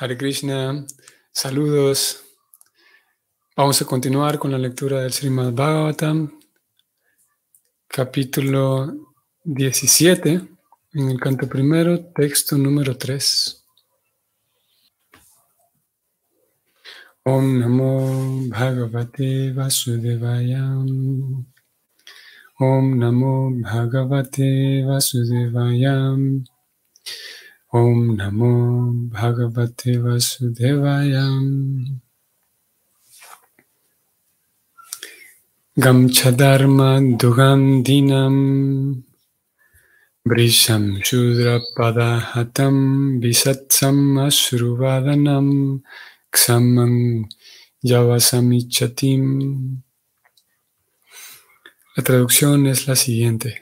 Hare Krishna, saludos. Vamos a continuar con la lectura del Srimad Bhagavatam, capítulo 17, en el canto primero, texto número 3. Om Namo Bhagavate Vasudevaya. Om Namo Bhagavate Vasudevaya. Om Namo Bhagavate Vasudevaya. Gamchadharma Dugam Dinam Brisham Shudra Padahatam Visatsam Ashruvadanam Ksamam Yavasamichatim. La traducción es la siguiente.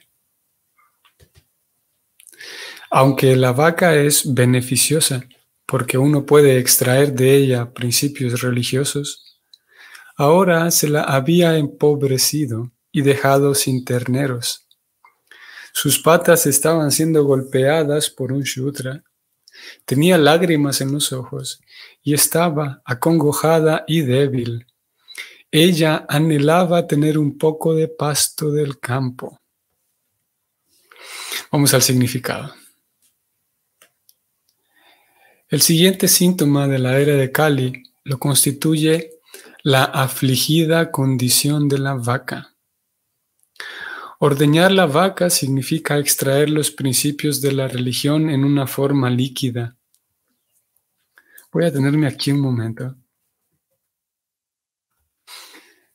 Aunque la vaca es beneficiosa porque uno puede extraer de ella principios religiosos, ahora se la había empobrecido y dejado sin terneros. Sus patas estaban siendo golpeadas por un shudra. Tenía lágrimas en los ojos y estaba acongojada y débil. Ella anhelaba tener un poco de pasto del campo. Vamos al significado. El siguiente síntoma de la era de Kali lo constituye la afligida condición de la vaca. Ordeñar la vaca significa extraer los principios de la religión en una forma líquida. Voy a detenerme aquí un momento.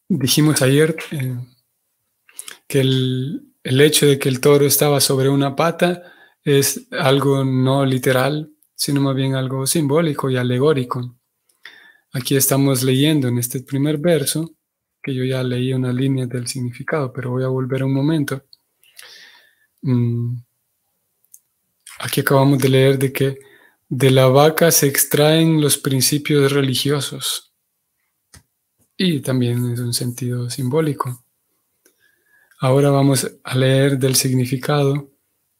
Dijimos ayer que el hecho de que el toro estaba sobre una pata es algo no literal, sino más bien algo simbólico y alegórico. Aquí estamos leyendo en este primer verso, que yo ya leí una línea del significado, pero voy a volver un momento. Aquí acabamos de leer de que de la vaca se extraen los principios religiosos. Y también es un sentido simbólico. Ahora vamos a leer del significado,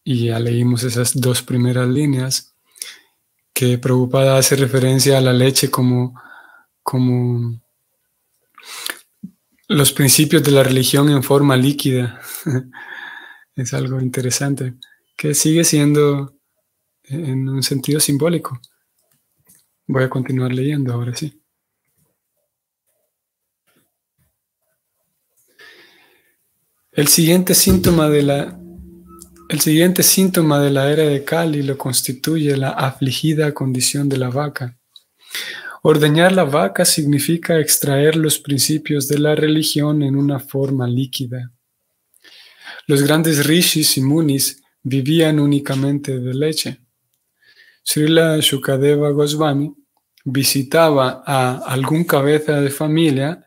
y ya leímos esas dos primeras líneas, que Prabhupada hace referencia a la leche como los principios de la religión en forma líquida. Es algo interesante, que sigue siendo en un sentido simbólico. Voy a continuar leyendo ahora sí. El siguiente síntoma de la era de Kali lo constituye la afligida condición de la vaca. Ordeñar la vaca significa extraer los principios de la religión en una forma líquida. Los grandes rishis y munis vivían únicamente de leche. Srila Shukadeva Goswami visitaba a algún cabeza de familia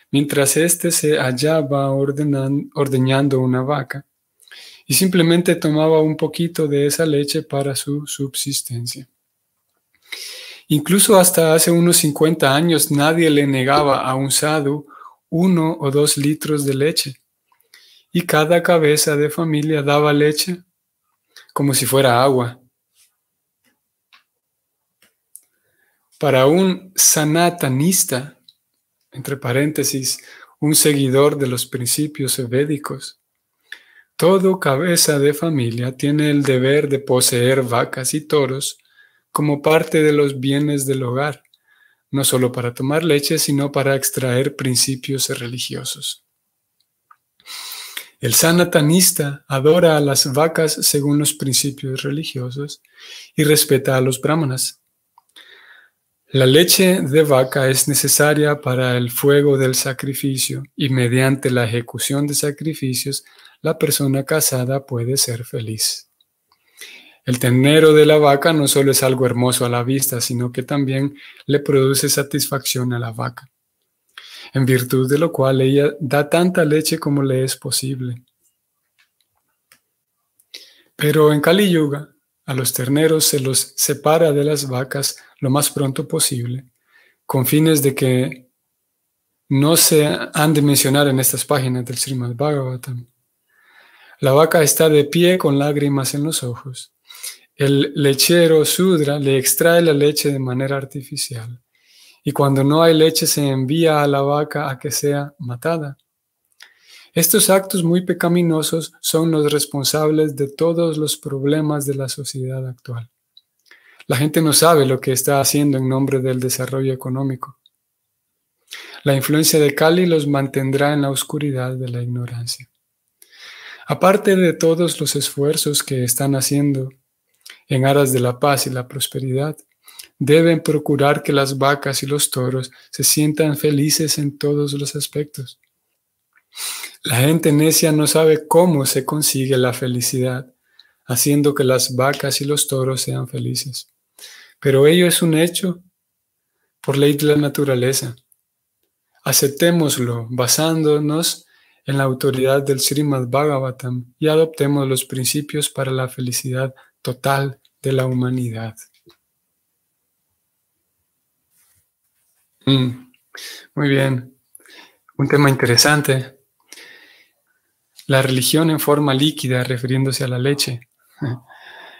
mientras éste se hallaba ordeñando una vaca y simplemente tomaba un poquito de esa leche para su subsistencia. Incluso hasta hace unos 50 años nadie le negaba a un sadhu 1 o 2 litros de leche y cada cabeza de familia daba leche como si fuera agua. Para un sanatanista, entre paréntesis, un seguidor de los principios védicos, todo cabeza de familia tiene el deber de poseer vacas y toros como parte de los bienes del hogar, no solo para tomar leche, sino para extraer principios religiosos. El sanatanista adora a las vacas según los principios religiosos y respeta a los brahmanas. La leche de vaca es necesaria para el fuego del sacrificio y mediante la ejecución de sacrificios, la persona casada puede ser feliz. El ternero de la vaca no solo es algo hermoso a la vista, sino que también le produce satisfacción a la vaca, en virtud de lo cual ella da tanta leche como le es posible. Pero en Kali Yuga, a los terneros se los separa de las vacas lo más pronto posible, con fines de que no se han de mencionar en estas páginas del Srimad Bhagavatam. La vaca está de pie con lágrimas en los ojos. el lechero Sudra le extrae la leche de manera artificial. Y cuando no hay leche se envía a la vaca a que sea matada. Estos actos muy pecaminosos son los responsables de todos los problemas de la sociedad actual. La gente no sabe lo que está haciendo en nombre del desarrollo económico. La influencia de Kali los mantendrá en la oscuridad de la ignorancia. Aparte de todos los esfuerzos que están haciendo en aras de la paz y la prosperidad, deben procurar que las vacas y los toros se sientan felices en todos los aspectos. La gente necia no sabe cómo se consigue la felicidad, haciendo que las vacas y los toros sean felices. Pero ello es un hecho por ley de la naturaleza. Aceptémoslo basándonos en la autoridad del Srimad Bhagavatam y adoptemos los principios para la felicidad total de la humanidad. Muy bien. Un tema interesante. La religión en forma líquida, refiriéndose a la leche.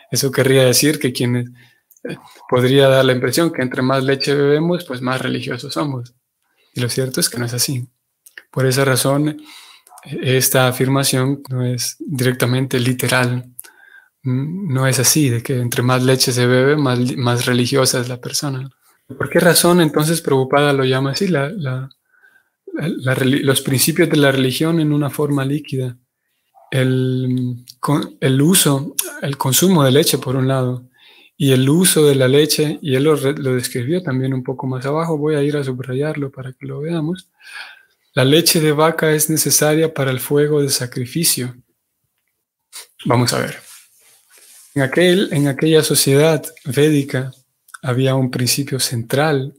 Eso querría decir que quienes podría dar la impresión que entre más leche bebemos, pues más religiosos somos. Y lo cierto es que no es así. Por esa razón, esta afirmación no es directamente literal. No es así, de que entre más leche se bebe, más religiosa es la persona. ¿Por qué razón entonces Prabhupada lo llama así? Los principios de la religión en una forma líquida. El consumo de leche por un lado, y el uso de la leche, y él lo describió también un poco más abajo, voy a ir a subrayarlo para que lo veamos. La leche de vaca es necesaria para el fuego de sacrificio. Vamos a ver. En aquella sociedad védica había un principio central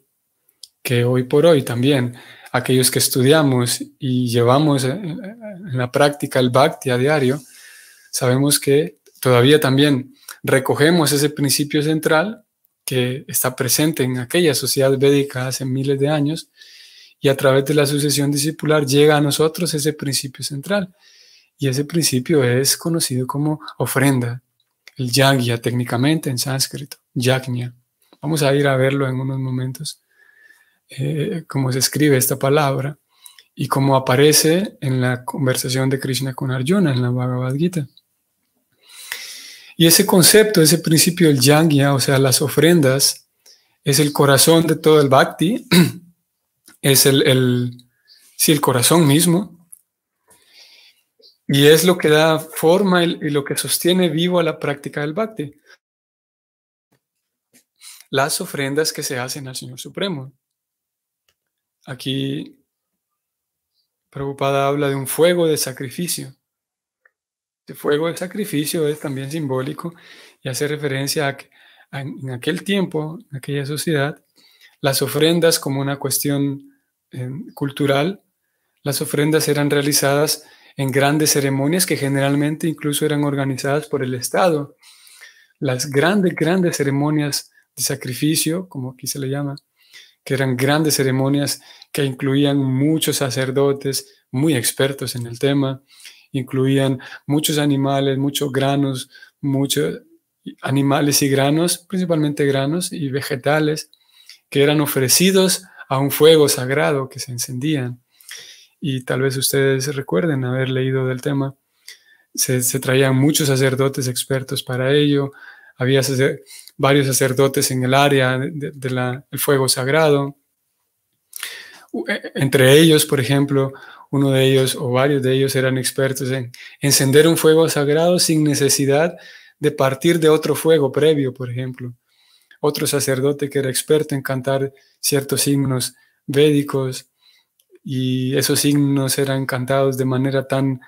que hoy por hoy también aquellos que estudiamos y llevamos en la práctica el bhakti a diario, sabemos que todavía también recogemos ese principio central que está presente en aquella sociedad védica hace miles de años, y a través de la sucesión discipular llega a nosotros ese principio central. Y ese principio es conocido como ofrenda, el yagya técnicamente en sánscrito, yajna. Vamos a ir a verlo en unos momentos, cómo se escribe esta palabra y cómo aparece en la conversación de Krishna con Arjuna en la Bhagavad Gita. Y ese concepto, ese principio del yagya, o sea, las ofrendas, es el corazón de todo el bhakti, es el corazón mismo, y es lo que da forma y lo que sostiene vivo a la práctica del bhakti. Las ofrendas que se hacen al Señor Supremo. Aquí Prabhupada habla de un fuego de sacrificio. El fuego de sacrificio es también simbólico y hace referencia a que en aquel tiempo, en aquella sociedad, las ofrendas como una cuestión cultural, las ofrendas eran realizadas en grandes ceremonias que generalmente incluso eran organizadas por el Estado. Las grandes ceremonias de sacrificio, como aquí se le llama, que eran grandes ceremonias que incluían muchos sacerdotes muy expertos en el tema, incluían muchos animales, muchos granos, muchos animales y granos, principalmente granos y vegetales, que eran ofrecidos a un fuego sagrado que se encendían. Y tal vez ustedes recuerden haber leído del tema. Se traían muchos sacerdotes expertos para ello. Había varios sacerdotes en el área del fuego sagrado. Entre ellos, por ejemplo, uno de ellos o varios de ellos eran expertos en encender un fuego sagrado sin necesidad de partir de otro fuego previo, por ejemplo. Otro sacerdote que era experto en cantar ciertos himnos védicos, y esos himnos eran cantados de manera tan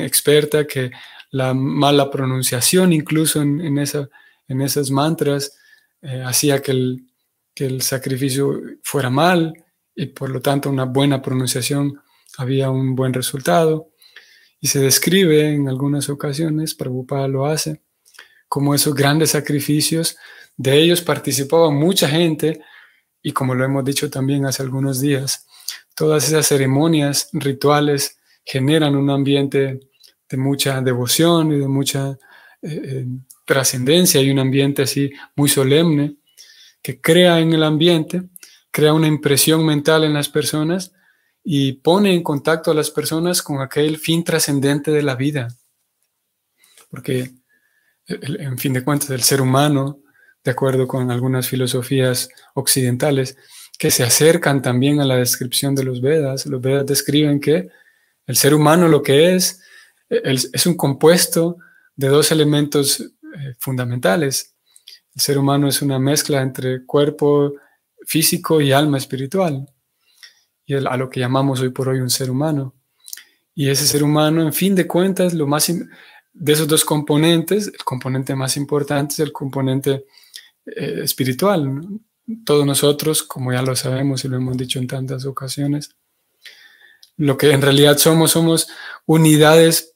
experta que la mala pronunciación incluso en esos mantras hacía que el sacrificio fuera mal, y por lo tanto una buena pronunciación había un buen resultado. Y se describe en algunas ocasiones, Prabhupada lo hace, como esos grandes sacrificios, de ellos participaba mucha gente, y como lo hemos dicho también hace algunos días, todas esas ceremonias rituales generan un ambiente de mucha devoción y de mucha trascendencia y un ambiente así muy solemne que crea en el ambiente, crea una impresión mental en las personas y pone en contacto a las personas con aquel fin trascendente de la vida. Porque, en fin de cuentas, el ser humano, de acuerdo con algunas filosofías occidentales, que se acercan también a la descripción de los Vedas describen que el ser humano lo que es un compuesto de dos elementos fundamentales. El ser humano es una mezcla entre cuerpo físico y alma espiritual, y a lo que llamamos hoy por hoy un ser humano. Y ese ser humano, en fin de cuentas, de esos dos componentes, el componente más importante es el componente espiritual. Todos nosotros, como ya lo sabemos y lo hemos dicho en tantas ocasiones, lo que en realidad somos unidades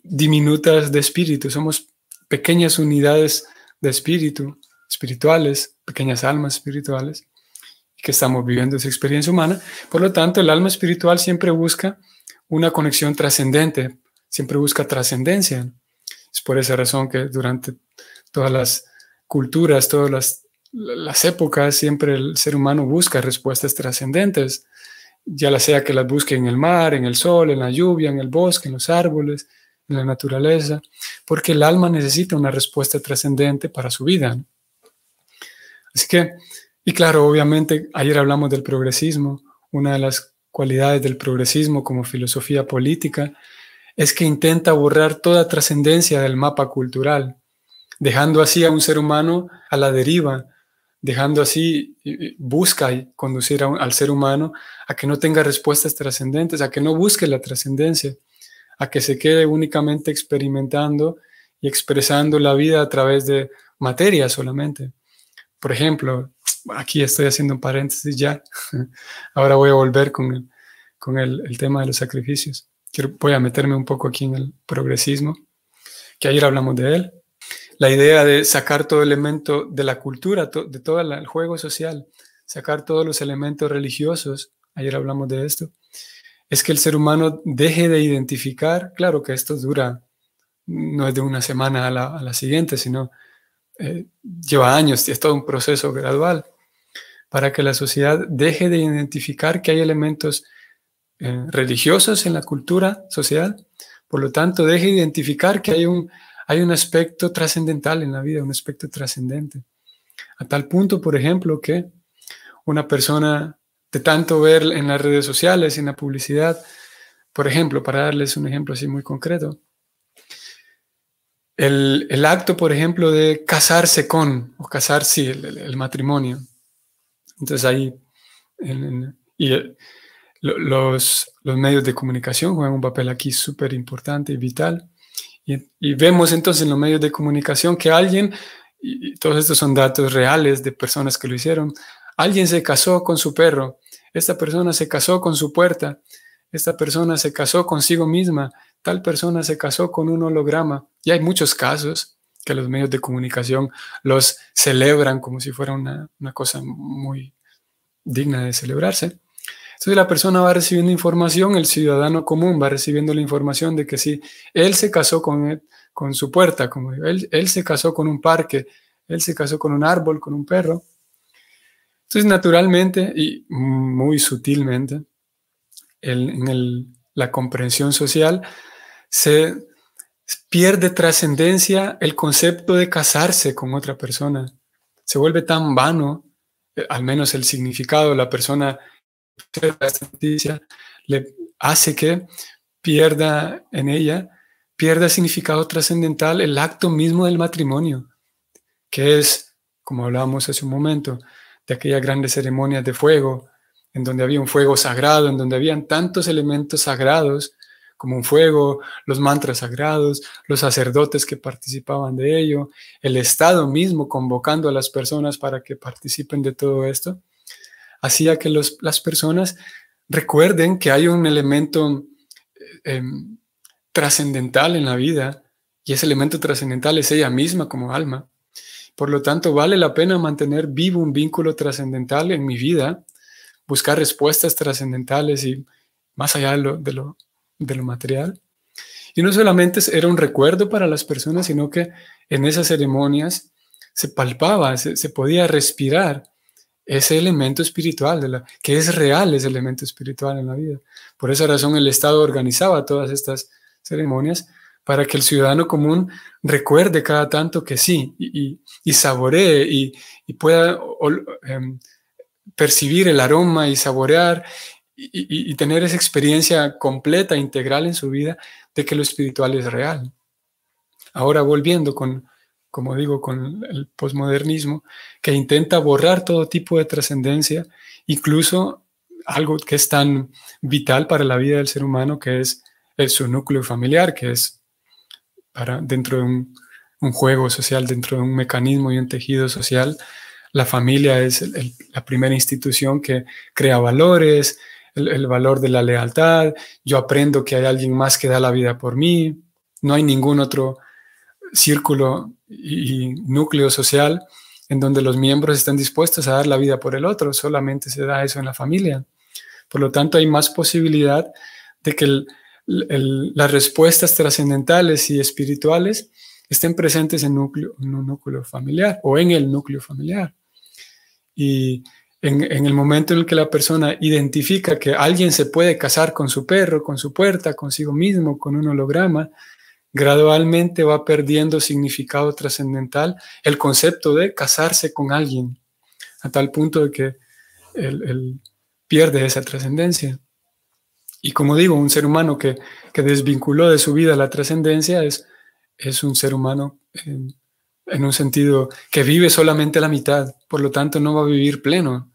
diminutas de espíritu, somos pequeñas unidades de espíritu, espirituales, pequeñas almas espirituales, que estamos viviendo esa experiencia humana. Por lo tanto, el alma espiritual siempre busca una conexión trascendente, siempre busca trascendencia. Es por esa razón que durante todas las culturas, todas las épocas, siempre el ser humano busca respuestas trascendentes, ya sea que las busque en el mar, en el sol, en la lluvia, en el bosque, en los árboles, en la naturaleza, porque el alma necesita una respuesta trascendente para su vida. Así que, y claro, obviamente, ayer hablamos del progresismo. Una de las cualidades del progresismo como filosofía política es que intenta borrar toda trascendencia del mapa cultural, dejando así a un ser humano a la deriva, dejando así, busca conducir al ser humano a que no tenga respuestas trascendentes, a que no busque la trascendencia, a que se quede únicamente experimentando y expresando la vida a través de materia solamente. Por ejemplo, aquí estoy haciendo un paréntesis ya, ahora voy a volver con el tema de los sacrificios. Voy a meterme un poco aquí en el progresismo, que ayer hablamos de él. La idea de sacar todo elemento de la cultura, de todo el juego social, sacar todos los elementos religiosos, ayer hablamos de esto, es que el ser humano deje de identificar, claro que esto dura, no es de una semana a la siguiente, sino lleva años, es todo un proceso gradual, para que la sociedad deje de identificar que hay elementos religiosos en la cultura social, por lo tanto deje de identificar que hay un aspecto trascendental en la vida, un aspecto trascendente. A tal punto, por ejemplo, que una persona de tanto ver en las redes sociales, en la publicidad, por ejemplo, para darles un ejemplo así muy concreto, el acto, por ejemplo, de casarse con, o casar, sí, el matrimonio. Entonces ahí, los medios de comunicación juegan un papel aquí súper importante y vital. Y vemos entonces en los medios de comunicación que alguien, y todos estos son datos reales de personas que lo hicieron, alguien se casó con su perro, esta persona se casó con su puerta, esta persona se casó consigo misma, tal persona se casó con un holograma. Y hay muchos casos que los medios de comunicación los celebran como si fuera una cosa muy digna de celebrarse. Entonces la persona va recibiendo información, el ciudadano común va recibiendo la información de que sí, él se casó con su puerta, como digo, él se casó con un parque, él se casó con un árbol, con un perro. Entonces naturalmente y muy sutilmente, la comprensión social se pierde trascendencia el concepto de casarse con otra persona. Se vuelve tan vano, al menos el significado, la persona esta noticia le hace que pierda significado trascendental el acto mismo del matrimonio, que es, como hablábamos hace un momento, de aquellas grandes ceremonias de fuego, en donde había un fuego sagrado, en donde habían tantos elementos sagrados, como un fuego, los mantras sagrados, los sacerdotes que participaban de ello, el Estado mismo convocando a las personas para que participen de todo esto, hacía que las personas recuerden que hay un elemento trascendental en la vida, y ese elemento trascendental es ella misma como alma. Por lo tanto, vale la pena mantener vivo un vínculo trascendental en mi vida, buscar respuestas trascendentales y más allá de lo material. Y no solamente era un recuerdo para las personas, sino que en esas ceremonias se palpaba, se podía respirar ese elemento espiritual, que es real, ese elemento espiritual en la vida. Por esa razón el Estado organizaba todas estas ceremonias para que el ciudadano común recuerde cada tanto que sí, y saboree y pueda percibir el aroma y saborear y tener esa experiencia completa, integral en su vida de que lo espiritual es real. Ahora volviendo como digo, con el posmodernismo, que intenta borrar todo tipo de trascendencia, incluso algo que es tan vital para la vida del ser humano, que es su núcleo familiar, que es dentro de un juego social, dentro de un mecanismo y un tejido social. La familia es la primera institución que crea valores, el valor de la lealtad. Yo aprendo que hay alguien más que da la vida por mí. No hay ningún otro círculo y núcleo social en donde los miembros están dispuestos a dar la vida por el otro. Solamente se da eso en la familia. Por lo tanto, hay más posibilidad de que las respuestas trascendentales y espirituales estén presentes en un núcleo familiar o en el núcleo familiar. Y en el momento en el que la persona identifica que alguien se puede casar con su perro, con su puerta, consigo mismo, con un holograma, gradualmente va perdiendo significado trascendental el concepto de casarse con alguien, a tal punto de que él pierde esa trascendencia. Y como digo, un ser humano que desvinculó de su vida la trascendencia es un ser humano en un sentido que vive solamente la mitad, por lo tanto no va a vivir pleno.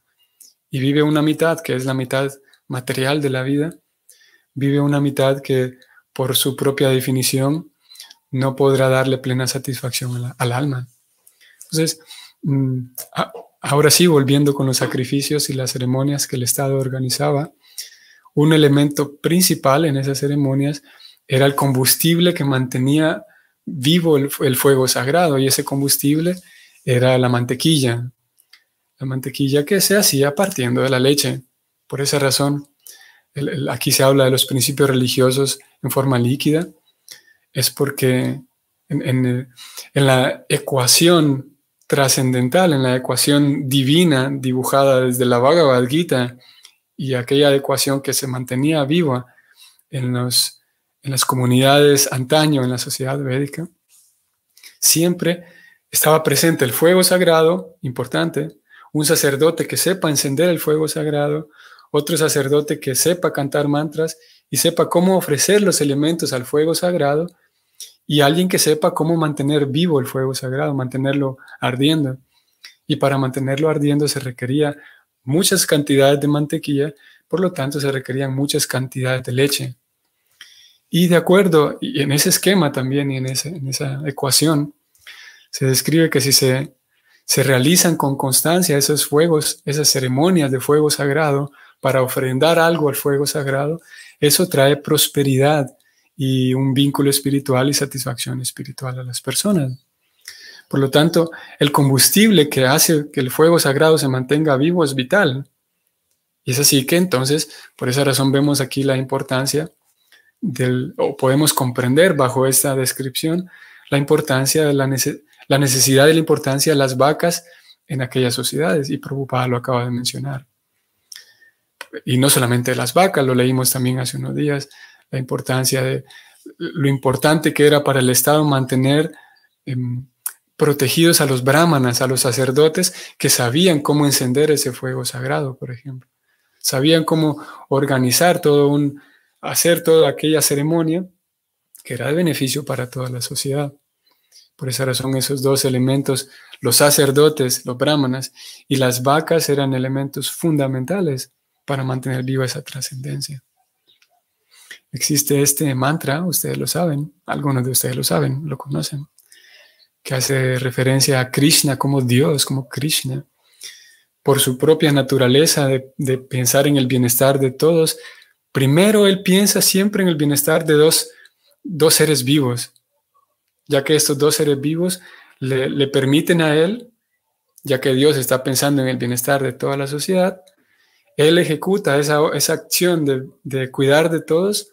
Y vive una mitad que es la mitad material de la vida, vive una mitad que por su propia definición no podrá darle plena satisfacción al alma. Entonces, ahora sí, volviendo con los sacrificios y las ceremonias que el Estado organizaba, un elemento principal en esas ceremonias era el combustible que mantenía vivo el fuego sagrado, y ese combustible era la mantequilla que se hacía partiendo de la leche. Por esa razón, aquí se habla de los principios religiosos en forma líquida, es porque en la ecuación trascendental, en la ecuación divina dibujada desde la Bhagavad Gita, y aquella ecuación que se mantenía viva en las comunidades antaño, en la sociedad védica, siempre estaba presente el fuego sagrado, importante, un sacerdote que sepa encender el fuego sagrado, otro sacerdote que sepa cantar mantras y sepa cómo ofrecer los elementos al fuego sagrado, y alguien que sepa cómo mantener vivo el fuego sagrado, mantenerlo ardiendo. Y para mantenerlo ardiendo se requería muchas cantidades de mantequilla, por lo tanto se requerían muchas cantidades de leche. Y de acuerdo, y en ese esquema también, y en esa ecuación, se describe que si se realizan con constancia esos fuegos, esas ceremonias de fuego sagrado, para ofrendar algo al fuego sagrado, eso trae prosperidad y un vínculo espiritual y satisfacción espiritual a las personas. Por lo tanto, el combustible que hace que el fuego sagrado se mantenga vivo es vital. Y es así que entonces, por esa razón vemos aquí la importancia o podemos comprender bajo esta descripción la importancia de la necesidad y la importancia de las vacas en aquellas sociedades. Y Prabhupada lo acaba de mencionar. Y no solamente de las vacas, lo leímos también hace unos días, la importancia de lo importante que era para el Estado mantener protegidos a los brahmanas, a los sacerdotes que sabían cómo encender ese fuego sagrado, por ejemplo. Sabían cómo organizar hacer toda aquella ceremonia que era de beneficio para toda la sociedad. Por esa razón, esos dos elementos, los sacerdotes, los brahmanas y las vacas, eran elementos fundamentales para mantener viva esa trascendencia. Existe este mantra, ustedes lo saben, algunos de ustedes lo saben, lo conocen, que hace referencia a Krishna como Dios, como Krishna. Por su propia naturaleza de pensar en el bienestar de todos, primero él piensa siempre en el bienestar de dos seres vivos, ya que estos dos seres vivos le permiten a él, ya que Dios está pensando en el bienestar de toda la sociedad, él ejecuta esa acción de cuidar de todos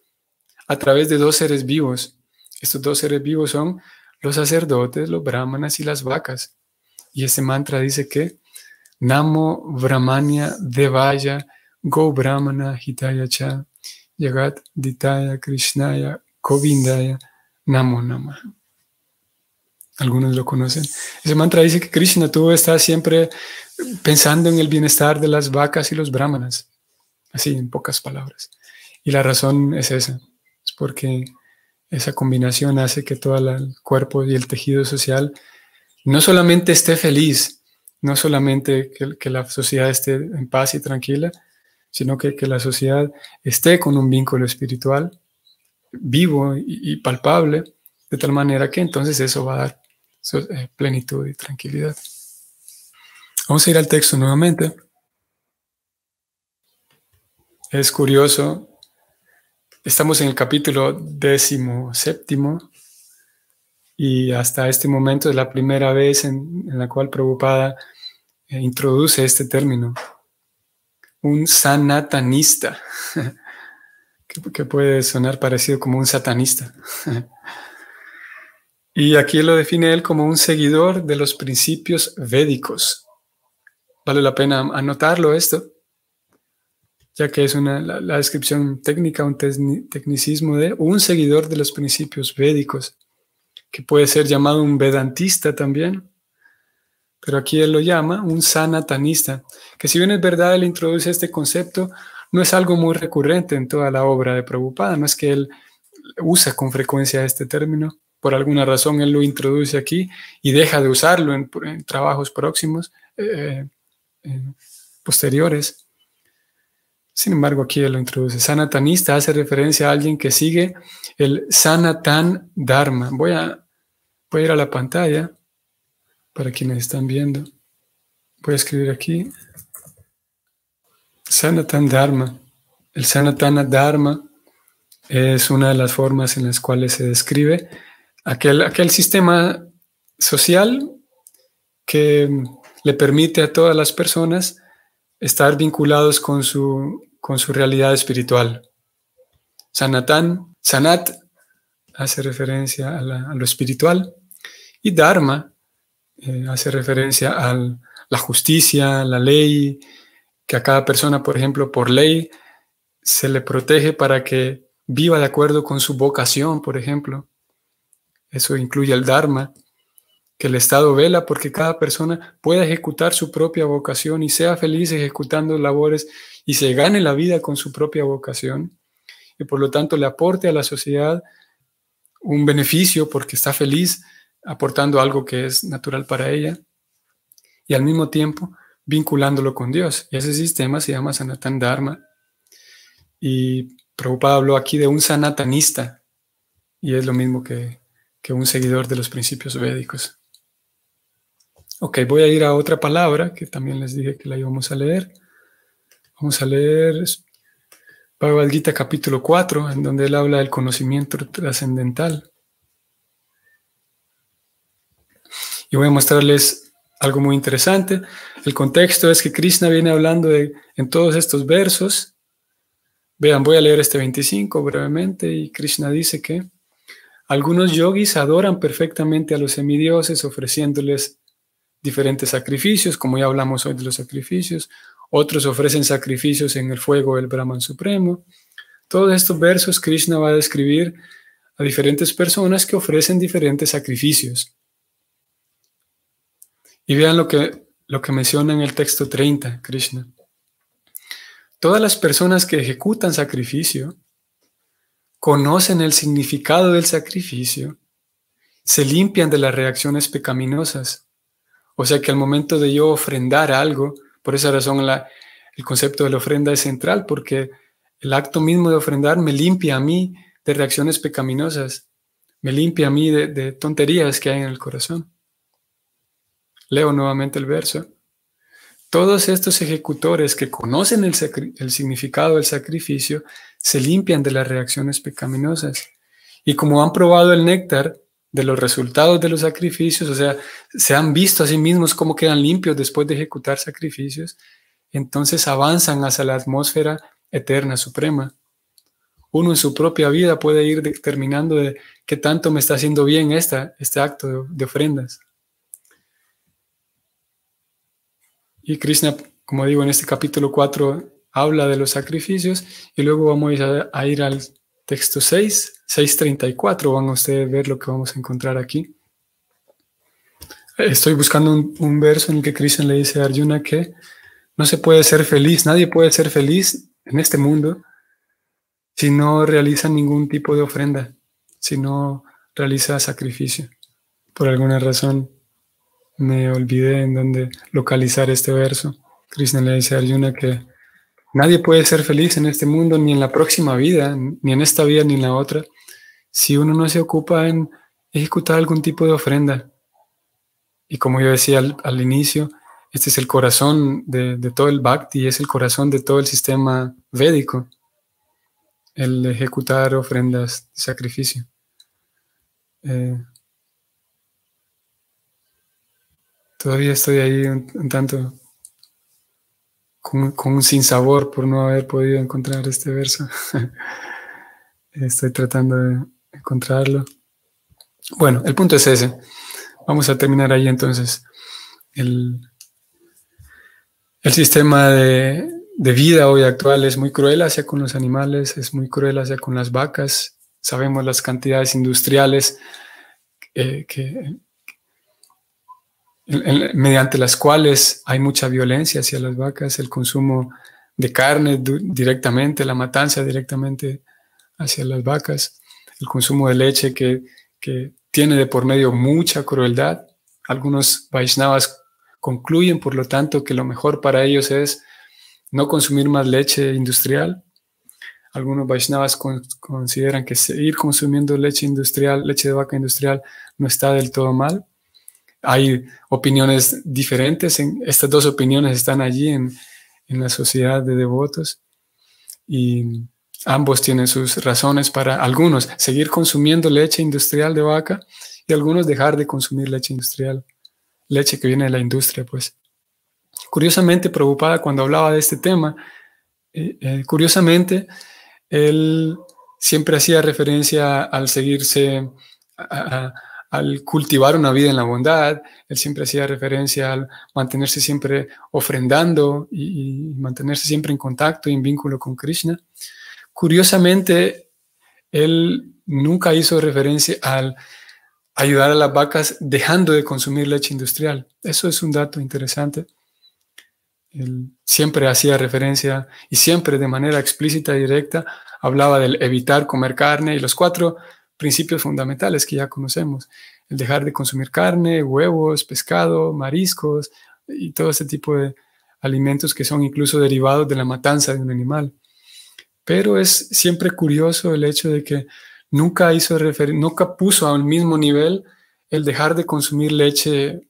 a través de dos seres vivos. Estos dos seres vivos son los sacerdotes, los brahmanas y las vacas. Y este mantra dice que Namo Brahmanya Devaya Go Brahmana Hitaya Cha Yagat Ditaya Krishnaya Govindaya Namo Namah. Algunos lo conocen. Ese mantra dice que Krishna tú estás siempre pensando en el bienestar de las vacas y los brahmanas. Así, en pocas palabras. Y la razón es esa. Es porque esa combinación hace que todo el cuerpo y el tejido social no solamente esté feliz, no solamente que la sociedad esté en paz y tranquila, sino que la sociedad esté con un vínculo espiritual vivo y palpable, de tal manera que entonces eso va a dar plenitud y tranquilidad. Vamos a ir al texto nuevamente. Es curioso, estamos en el capítulo 17 y hasta este momento es la primera vez en la cual Prabhupada introduce este término, un sanatanista, que puede sonar parecido como un satanista. Y aquí lo define él como un seguidor de los principios védicos. Vale la pena anotarlo esto, ya que es la descripción técnica, un tecnicismo de un seguidor de los principios védicos, que puede ser llamado un vedantista también, pero aquí él lo llama un sanatanista, que si bien es verdad él introduce este concepto, no es algo muy recurrente en toda la obra de Prabhupada, no es que él usa con frecuencia este término, por alguna razón él lo introduce aquí y deja de usarlo en trabajos próximos, posteriores. Sin embargo, aquí él lo introduce. Sanatanista hace referencia a alguien que sigue el Sanatan Dharma. Voy a ir a la pantalla para quienes están viendo. Voy a escribir aquí Sanatan Dharma. El Sanatana Dharma es una de las formas en las cuales se describe aquel sistema social que le permite a todas las personas estar vinculados con su realidad espiritual. Sanat hace referencia a lo espiritual y Dharma hace referencia a la justicia, la ley, que a cada persona, por ejemplo, por ley, se le protege para que viva de acuerdo con su vocación, por ejemplo. Eso incluye el Dharma, que el Estado vela porque cada persona pueda ejecutar su propia vocación y sea feliz ejecutando labores y se gane la vida con su propia vocación y por lo tanto le aporte a la sociedad un beneficio porque está feliz aportando algo que es natural para ella y al mismo tiempo vinculándolo con Dios. Y ese sistema se llama Sanatan Dharma. Y Prabhupada habló aquí de un sanatanista y es lo mismo que un seguidor de los principios védicos. Ok, voy a ir a otra palabra que también les dije que la íbamos a leer. Vamos a leer Bhagavad Gita capítulo 4, en donde él habla del conocimiento trascendental. Y voy a mostrarles algo muy interesante. El contexto es que Krishna viene hablando en todos estos versos. Vean, voy a leer este 25 brevemente y Krishna dice que algunos yogis adoran perfectamente a los semidioses ofreciéndoles diferentes sacrificios, como ya hablamos hoy de los sacrificios. Otros ofrecen sacrificios en el fuego del Brahman Supremo. Todos estos versos Krishna va a describir a diferentes personas que ofrecen diferentes sacrificios. Y vean lo que menciona en el texto 30, Krishna. Todas las personas que ejecutan sacrificio conocen el significado del sacrificio, se limpian de las reacciones pecaminosas. O sea que al momento de yo ofrendar algo, por esa razón el concepto de la ofrenda es central, porque el acto mismo de ofrendar me limpia a mí de reacciones pecaminosas, me limpia a mí de tonterías que hay en el corazón. Leo nuevamente el verso. Todos estos ejecutores que conocen el significado del sacrificio se limpian de las reacciones pecaminosas. Y como han probado el néctar de los resultados de los sacrificios, o sea, se han visto a sí mismos cómo quedan limpios después de ejecutar sacrificios, entonces avanzan hacia la atmósfera eterna suprema. uno en su propia vida puede ir determinando de qué tanto me está haciendo bien este acto de ofrendas. Y Krishna, como digo, en este capítulo 4 habla de los sacrificios y luego vamos a ir al texto 6:34. Van a ustedes ver lo que vamos a encontrar aquí. Estoy buscando un verso en el que Krishna le dice a Arjuna que no se puede ser feliz, nadie puede ser feliz en este mundo si no realiza ningún tipo de ofrenda, si no realiza sacrificio. Por alguna razón me olvidé en dónde localizar este verso. Krishna le dice a Arjuna que nadie puede ser feliz en este mundo, ni en la próxima vida, ni en esta vida, ni en la otra, si uno no se ocupa en ejecutar algún tipo de ofrenda. Y como yo decía al inicio, este es el corazón de todo el Bhakti, es el corazón de todo el sistema védico, el ejecutar ofrendas de sacrificio. Todavía estoy ahí un tanto con un sinsabor por no haber podido encontrar este verso. Estoy tratando de encontrarlo. Bueno, el punto es ese. Vamos a terminar ahí entonces. El sistema de vida hoy actual es muy cruel hacia con los animales, es muy cruel hacia con las vacas. Sabemos las cantidades industriales mediante las cuales hay mucha violencia hacia las vacas, el consumo de carne directamente, la matanza directamente hacia las vacas, el consumo de leche que tiene de por medio mucha crueldad. Algunos Vaishnavas concluyen, por lo tanto, que lo mejor para ellos es no consumir más leche industrial. Algunos Vaishnavas consideran que seguir consumiendo leche industrial, leche de vaca industrial, no está del todo mal. Hay opiniones diferentes. Estas dos opiniones están allí en la sociedad de devotos y ambos tienen sus razones para algunos seguir consumiendo leche industrial de vaca y algunos dejar de consumir leche industrial, leche que viene de la industria, pues. Curiosamente, Prabhupada, cuando hablaba de este tema, curiosamente, él siempre hacía referencia al seguirse, al cultivar una vida en la bondad. Él siempre hacía referencia al mantenerse siempre ofrendando y mantenerse siempre en contacto y en vínculo con Krishna. Curiosamente, él nunca hizo referencia al ayudar a las vacas dejando de consumir leche industrial. Eso es un dato interesante. Él siempre hacía referencia y siempre de manera explícita y directa hablaba del evitar comer carne y los 4 principios fundamentales que ya conocemos. El dejar de consumir carne, huevos, pescado, mariscos y todo ese tipo de alimentos que son incluso derivados de la matanza de un animal. Pero es siempre curioso el hecho de que nunca puso al mismo nivel el dejar de consumir leche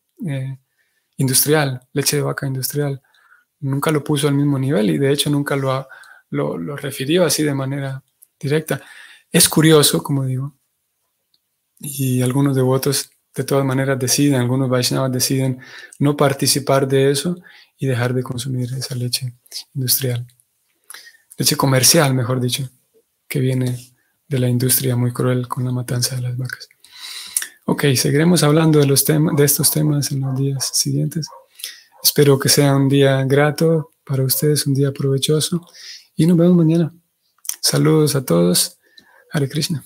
industrial, leche de vaca industrial. Nunca lo puso al mismo nivel y de hecho nunca lo refirió así de manera directa. Es curioso, como digo, y algunos devotos de todas maneras deciden, algunos Vaishnavas deciden no participar de eso y dejar de consumir esa leche industrial. Leche comercial, mejor dicho, que viene de la industria muy cruel con la matanza de las vacas. Ok, seguiremos hablando de estos temas en los días siguientes. Espero que sea un día grato para ustedes, un día provechoso y nos vemos mañana. Saludos a todos. Hare Krishna.